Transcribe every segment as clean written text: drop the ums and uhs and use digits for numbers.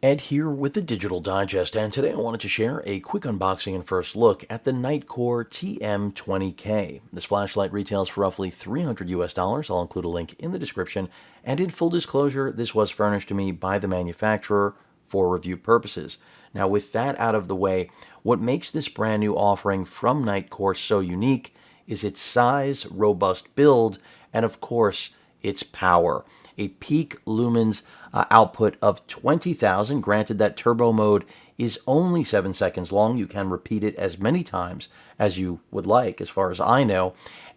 Ed here with the Digital Digest, and today I wanted to share a quick unboxing and first look at the NITECORE TM20k. This flashlight retails for roughly $300 US. I'll include a link in the description, and in full disclosure, this was furnished to me by the manufacturer for review purposes. Now, with that out of the way, what makes this brand new offering from NITECORE so unique is its size, robust build, and of course, its power. A peak lumens output of 20,000. Granted, that turbo mode is only 7 seconds long. You can repeat it as many times as you would like, as far as I know.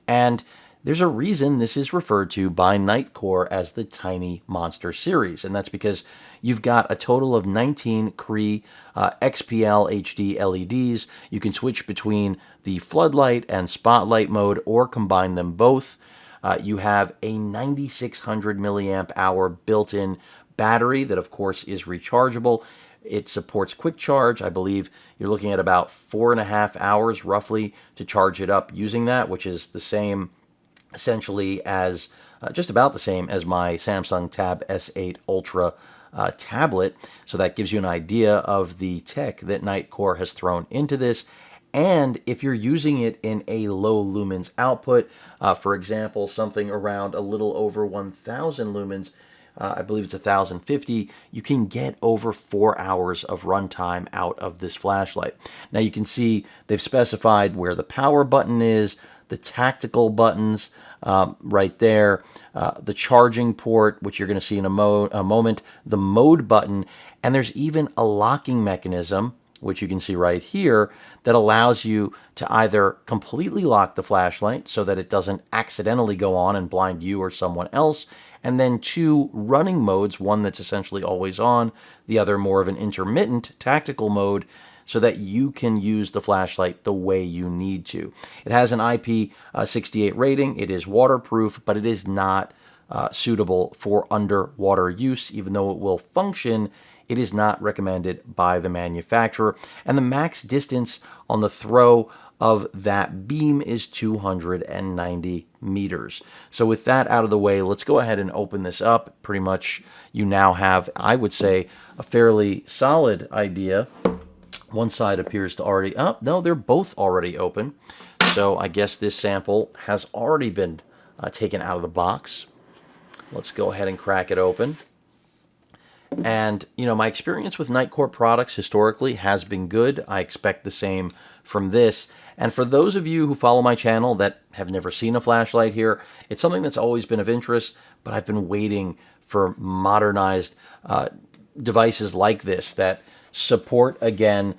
And there's a reason this is referred to by NITECORE as the Tiny Monster series, and that's because you've got a total of 19 Cree XPL HD LEDs. You can switch between the floodlight and spotlight mode or combine them both. You have a 9600 milliamp hour built-in battery that, of course, is rechargeable. It supports quick charge. I believe you're looking at about 4.5 hours roughly to charge it up using that, which is the same essentially as just about the same as my Samsung Tab S8 Ultra tablet. So that gives you an idea of the tech that NITECORE has thrown into this. And if you're using it in a low lumens output, for example, something around a little over 1,000 lumens, I believe it's 1,050, you can get over 4 hours of runtime out of this flashlight. Now you can see they've specified where the power button is, the tactical buttons right there, the charging port, which you're going to see in a moment, the mode button, and there's even a locking mechanism, which you can see right here, that allows you to either completely lock the flashlight so that it doesn't accidentally go on and blind you or someone else, and then 2 running modes, one that's essentially always on, the other more of an intermittent tactical mode, so that you can use the flashlight the way you need to. It has an IP68 rating. It is waterproof, but it is not suitable for underwater use. Even though it will function, it is not recommended by the manufacturer. And the max distance on the throw of that beam is 290 meters. So with that out of the way, let's go ahead and open this up. Pretty much you now have, I would say, a fairly solid idea. One side appears to already, oh, no, they're both already open. So I guess this sample has already been taken out of the box. Let's go ahead and crack it open. And, you know, my experience with NITECORE products historically has been good. I expect the same from this. And for those of you who follow my channel that have never seen a flashlight here, it's something that's always been of interest, but I've been waiting for modernized devices like this that support, again,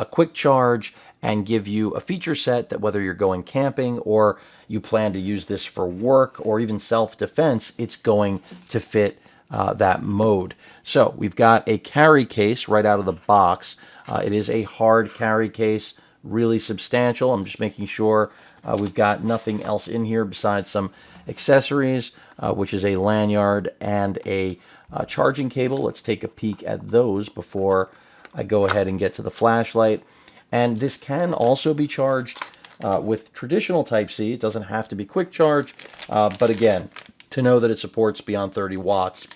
quick charge and give you a feature set that whether you're going camping or you plan to use this for work or even self-defense, it's going to fit that mode. So we've got a carry case right out of the box. It is a hard carry case, really substantial. I'm just making sure we've got nothing else in here besides some accessories, which is a lanyard and a charging cable. Let's take a peek at those before I go ahead and get to the flashlight. And this can also be charged with traditional Type-C. It doesn't have to be quick charge, but again, to know that it supports beyond 30 watts,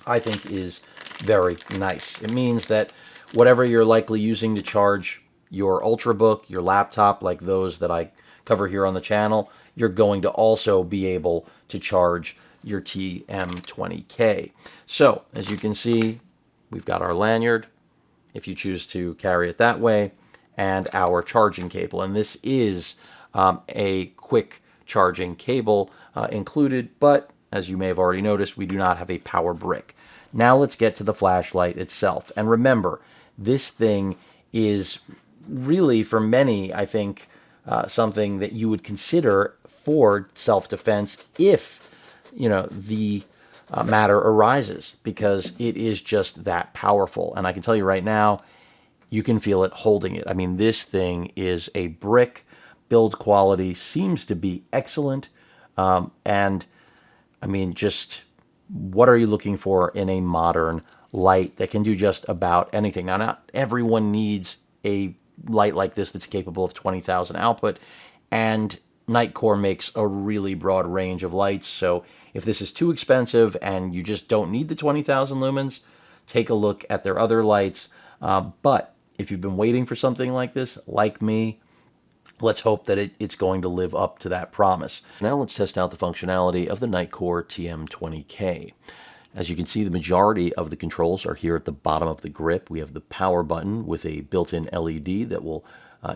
I think is very nice. It means that whatever you're likely using to charge your Ultrabook, your laptop, like those that I cover here on the channel, you're going to also be able to charge your TM20k. So, as you can see, we've got our lanyard, if you choose to carry it that way, and our charging cable. And this is a quick charging cable included, but as you may have already noticed, we do not have a power brick. Now let's get to the flashlight itself. And remember, this thing is really, for many, I think, something that you would consider for self-defense if, you know, the matter arises, because it is just that powerful. And I can tell you right now, you can feel it holding it. I mean, this thing is a brick. Build quality seems to be excellent. And I mean, just what are you looking for in a modern light that can do just about anything? Now, not everyone needs a light like this that's capable of 20,000 output. And NITECORE makes a really broad range of lights, so if this is too expensive and you just don't need the 20,000 lumens, take a look at their other lights. But if you've been waiting for something like this, like me, let's hope that it's going to live up to that promise. Now let's test out the functionality of the NITECORE TM20k. As you can see, the majority of the controls are here at the bottom of the grip. We have the power button with a built-in LED that will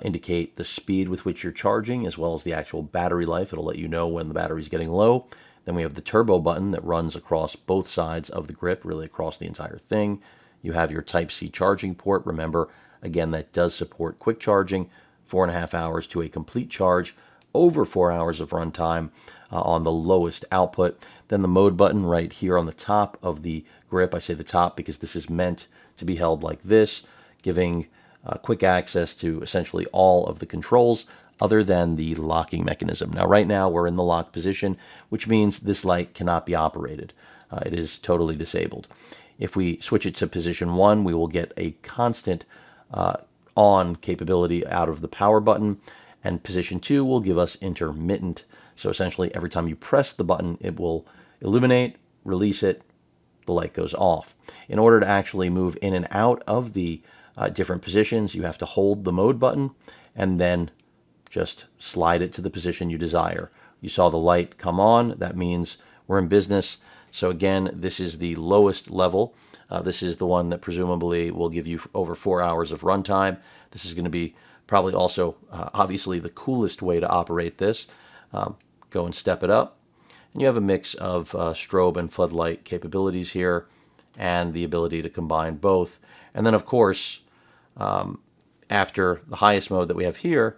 indicate the speed with which you're charging, as well as the actual battery life. It'll let you know when the battery's getting low. Then we have the turbo button that runs across both sides of the grip, really across the entire thing. You have your Type-C charging port. Remember, again, that does support quick charging, 4.5 hours to a complete charge, over 4 hours of runtime on the lowest output. Then the mode button right here on the top of the grip. I say the top because this is meant to be held like this, giving quick access to essentially all of the controls other than the locking mechanism. Now, right now, we're in the lock position, which means this light cannot be operated. It is totally disabled. If we switch it to position 1, we will get a constant on capability out of the power button, and position 2 will give us intermittent. So essentially, every time you press the button, it will illuminate, release it, the light goes off. In order to actually move in and out of the different positions, you have to hold the mode button and then just slide it to the position you desire. You saw the light come on. That means we're in business. So again, this is the lowest level. This is the one that presumably will give you over 4 hours of runtime. This is going to be probably also, obviously, the coolest way to operate this. Go and step it up. And you have a mix of strobe and floodlight capabilities here and the ability to combine both. And then, of course, after the highest mode that we have here,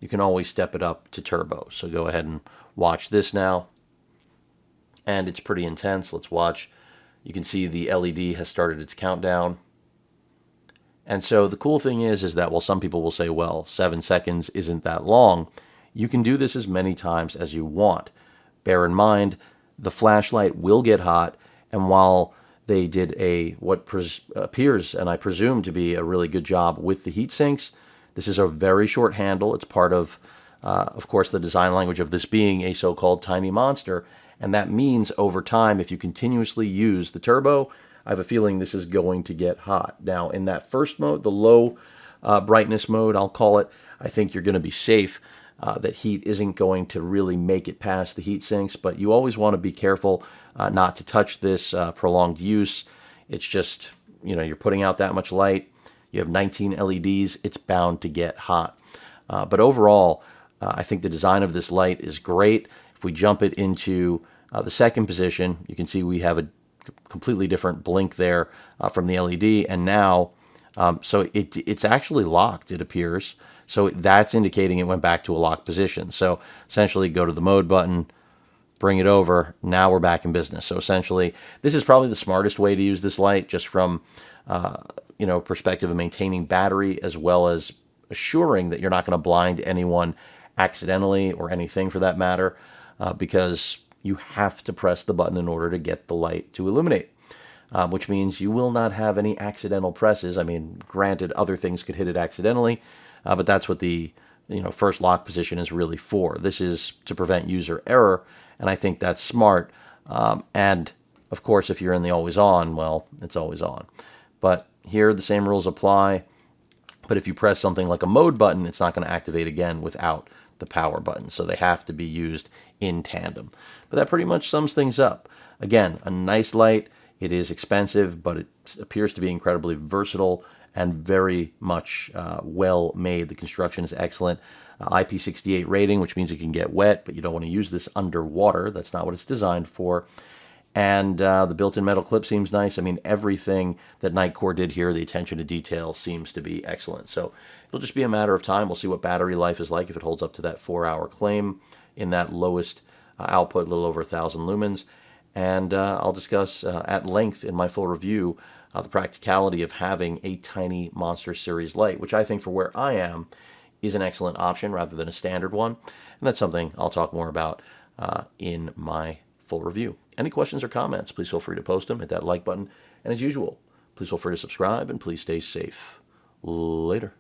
you can always step it up to turbo. So go ahead and watch this now. And it's pretty intense. Let's watch. You can see the LED has started its countdown. And so the cool thing is that while some people will say, well, 7 seconds isn't that long, you can do this as many times as you want. Bear in mind, the flashlight will get hot, and while they did what appears, and I presume to be a really good job with the heat sinks, this is a very short handle. It's part of course, the design language of this being a so-called Tiny Monster, and that means over time, if you continuously use the turbo, I have a feeling this is going to get hot. Now, in that first mode, the low brightness mode, I'll call it, I think you're going to be safe. That heat isn't going to really make it past the heat sinks, but you always want to be careful not to touch this prolonged use. It's just, you're putting out that much light. You have 19 LEDs. It's bound to get hot. But overall, I think the design of this light is great. If we jump it into the second position, you can see we have a completely different blink there from the LED. And now, so it's actually locked, it appears. So that's indicating it went back to a locked position. So essentially go to the mode button, bring it over. Now we're back in business. So essentially, this is probably the smartest way to use this light, just from perspective of maintaining battery, as well as assuring that you're not going to blind anyone accidentally, or anything for that matter, because you have to press the button in order to get the light to illuminate. Which means you will not have any accidental presses. I mean, granted, other things could hit it accidentally, but that's what the first lock position is really for. This is to prevent user error, and I think that's smart. And of course, if you're in the always on, well, it's always on. But here, the same rules apply. But if you press something like a mode button, it's not going to activate again without the power button. So they have to be used in tandem. But that pretty much sums things up. Again, a nice light. It is expensive, but it appears to be incredibly versatile and very much well made. The construction is excellent. IP68 rating, which means it can get wet, but you don't want to use this underwater. That's not what it's designed for. And the built-in metal clip seems nice. I mean, everything that NITECORE did here, the attention to detail seems to be excellent. So it'll just be a matter of time. We'll see what battery life is like, if it holds up to that 4-hour claim in that lowest output, a little over 1,000 lumens. And I'll discuss at length in my full review the practicality of having a Tiny Monster series light, which I think for where I am is an excellent option rather than a standard one. And that's something I'll talk more about in my full review. Any questions or comments, please feel free to post them. Hit that like button. And as usual, please feel free to subscribe, and please stay safe. Later.